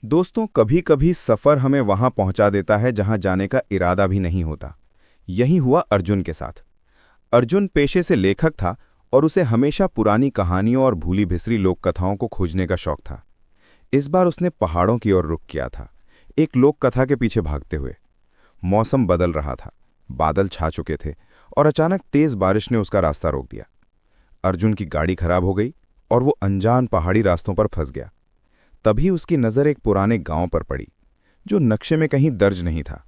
दोस्तों, कभी कभी सफर हमें वहां पहुंचा देता है जहां जाने का इरादा भी नहीं होता। यही हुआ अर्जुन के साथ। अर्जुन पेशे से लेखक था और उसे हमेशा पुरानी कहानियों और भूली भिसरी लोक कथाओं को खोजने का शौक था। इस बार उसने पहाड़ों की ओर रुख किया था, एक लोक कथा के पीछे भागते हुए। मौसम बदल रहा था, बादल छा चुके थे और अचानक तेज बारिश ने उसका रास्ता रोक दिया। अर्जुन की गाड़ी खराब हो गई और वो अनजान पहाड़ी रास्तों पर फंस गया। तभी उसकी नज़र एक पुराने गांव पर पड़ी, जो नक्शे में कहीं दर्ज नहीं था।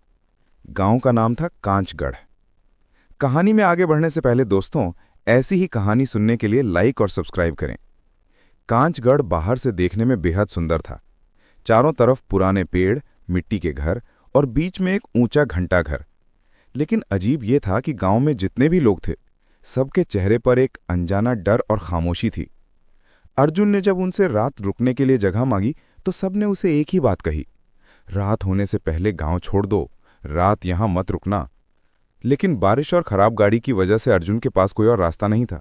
गांव का नाम था कांचगढ़। कहानी में आगे बढ़ने से पहले दोस्तों, ऐसी ही कहानी सुनने के लिए लाइक और सब्सक्राइब करें। कांचगढ़ बाहर से देखने में बेहद सुंदर था। चारों तरफ पुराने पेड़, मिट्टी के घर और बीच में एक ऊंचा घंटाघर। लेकिन अजीब ये था कि गांव में जितने भी लोग थे, सबके चेहरे पर एक अनजाना डर और खामोशी थी। अर्जुन ने जब उनसे रात रुकने के लिए जगह मांगी तो सबने उसे एक ही बात कही, रात होने से पहले गांव छोड़ दो, रात यहां मत रुकना। लेकिन बारिश और खराब गाड़ी की वजह से अर्जुन के पास कोई और रास्ता नहीं था।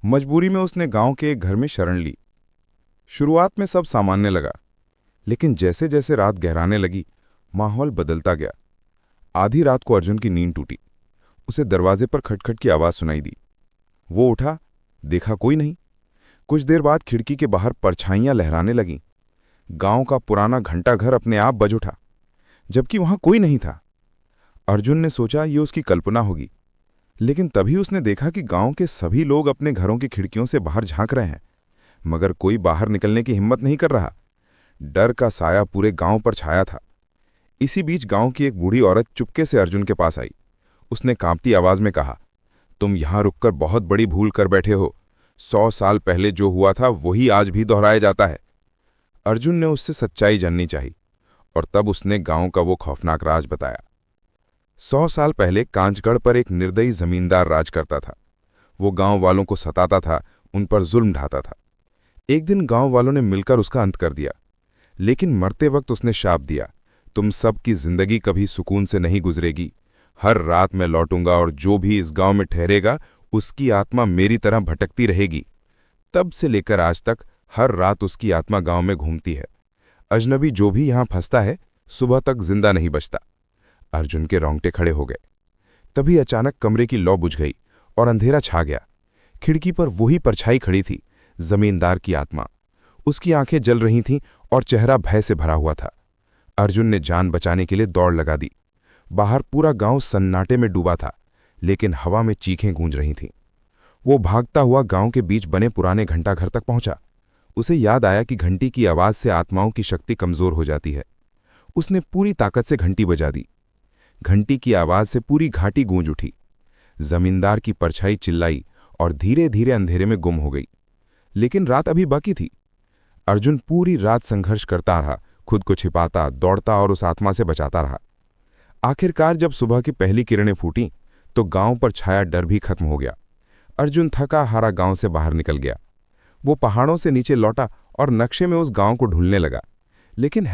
मजबूरी में उसने गांव के एक घर में शरण ली। शुरुआत में सब सामान्य लगा, लेकिन जैसे जैसे रात गहराने लगी, माहौल बदलता गया। आधी रात को अर्जुन की नींद टूटी। उसे दरवाजे पर खटखट की आवाज सुनाई दी। वो उठा, देखा कोई नहीं। कुछ देर बाद खिड़की के बाहर परछाइयां लहराने लगीं। गांव का पुराना घंटाघर अपने आप बज उठा, जबकि वहां कोई नहीं था। अर्जुन ने सोचा ये उसकी कल्पना होगी, लेकिन तभी उसने देखा कि गांव के सभी लोग अपने घरों की खिड़कियों से बाहर झांक रहे हैं, मगर कोई बाहर निकलने की हिम्मत नहीं कर रहा। डर का साया पूरे गांव पर छाया था। इसी बीच गांव की एक बूढ़ी औरत चुपके से अर्जुन के पास आई। उसने कांपती आवाज में कहा, तुम यहां रुककर बहुत बड़ी भूल कर बैठे हो। 100 साल पहले जो हुआ था वही आज भी दोहराया जाता है। अर्जुन ने उससे सच्चाई जाननी चाहिए और तब उसने गांव का वो खौफनाक राज बताया। 100 साल पहले कांचगढ़ पर एक निर्दयी जमींदार राज करता था। वो गांव वालों को सताता था, उन पर जुल्म ढाता था। एक दिन गांव वालों ने मिलकर उसका अंत कर दिया, लेकिन मरते वक्त उसने शाप दिया, तुम सब की जिंदगी कभी सुकून से नहीं गुजरेगी। हर रात मैं लौटूंगा और जो भी इस गांव में ठहरेगा उसकी आत्मा मेरी तरह भटकती रहेगी। तब से लेकर आज तक हर रात उसकी आत्मा गांव में घूमती है। अजनबी जो भी यहां फंसता है, सुबह तक जिंदा नहीं बचता। अर्जुन के रोंगटे खड़े हो गए। तभी अचानक कमरे की लौ बुझ गई और अंधेरा छा गया। खिड़की पर वही परछाई खड़ी थी, जमींदार की आत्मा। उसकी आंखें जल रही थीं और चेहरा भय से भरा हुआ था। अर्जुन ने जान बचाने के लिए दौड़ लगा दी। बाहर पूरा गांव सन्नाटे में डूबा था, लेकिन हवा में चीखें गूंज रही थीं। वो भागता हुआ गांव के बीच बने पुराने घंटाघर तक पहुंचा। उसे याद आया कि घंटी की आवाज से आत्माओं की शक्ति कमजोर हो जाती है। उसने पूरी ताकत से घंटी बजा दी। घंटी की आवाज से पूरी घाटी गूंज उठी। जमींदार की परछाई चिल्लाई और धीरे धीरे अंधेरे में गुम हो गई। लेकिन रात अभी बाकी थी। अर्जुन पूरी रात संघर्ष करता रहा, खुद को छिपाता, दौड़ता और उस आत्मा से बचाता रहा। आखिरकार जब सुबह की पहली किरणें फूटीं, तो गांव पर छाया डर भी खत्म हो गया। अर्जुन थका हारा गांव से बाहर निकल गया। वो पहाड़ों से नीचे लौटा और नक्शे में उस गांव को ढूंढने लगा, लेकिन